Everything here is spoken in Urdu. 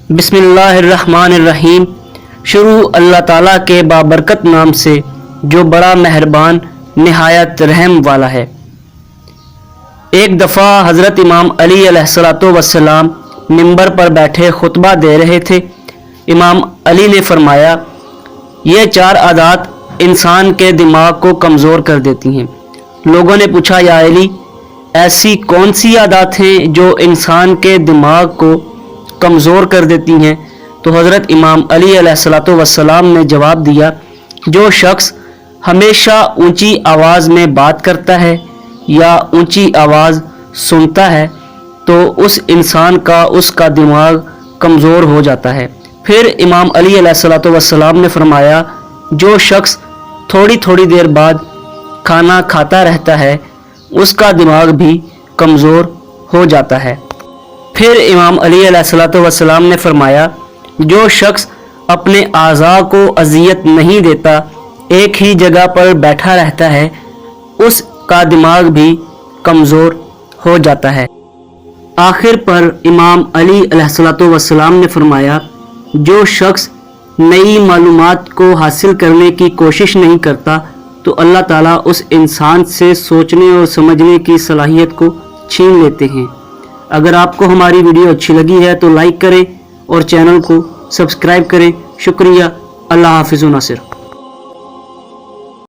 بسم اللہ الرحمن الرحیم۔ شروع اللہ تعالیٰ کے بابرکت نام سے جو بڑا مہربان نہایت رحم والا ہے۔ ایک دفعہ حضرت امام علی علیہ السلام منبر پر بیٹھے خطبہ دے رہے تھے۔ امام علی نے فرمایا، یہ 4 عادات انسان کے دماغ کو کمزور کر دیتی ہیں۔ لوگوں نے پوچھا، یا علی، ایسی کون سی عادات ہیں جو انسان کے دماغ کو کمزور کر دیتی ہیں؟ تو حضرت امام علی علیہ السلام نے جواب دیا، جو شخص ہمیشہ اونچی آواز میں بات کرتا ہے یا اونچی آواز سنتا ہے تو اس انسان کا اس کا دماغ کمزور ہو جاتا ہے۔ پھر امام علی علیہ السلام نے فرمایا، جو شخص تھوڑی تھوڑی دیر بعد کھانا کھاتا رہتا ہے اس کا دماغ بھی کمزور ہو جاتا ہے۔ پھر امام علی علیہ السلام نے فرمایا، جو شخص اپنے اعضاء کو اذیت نہیں دیتا، ایک ہی جگہ پر بیٹھا رہتا ہے، اس کا دماغ بھی کمزور ہو جاتا ہے۔ آخر پر امام علی علیہ السلام نے فرمایا، جو شخص نئی معلومات کو حاصل کرنے کی کوشش نہیں کرتا تو اللہ تعالیٰ اس انسان سے سوچنے اور سمجھنے کی صلاحیت کو چھین لیتے ہیں۔ اگر آپ کو ہماری ویڈیو اچھی لگی ہے تو لائک کریں اور چینل کو سبسکرائب کریں۔ شکریہ۔ اللہ حافظ و ناصر۔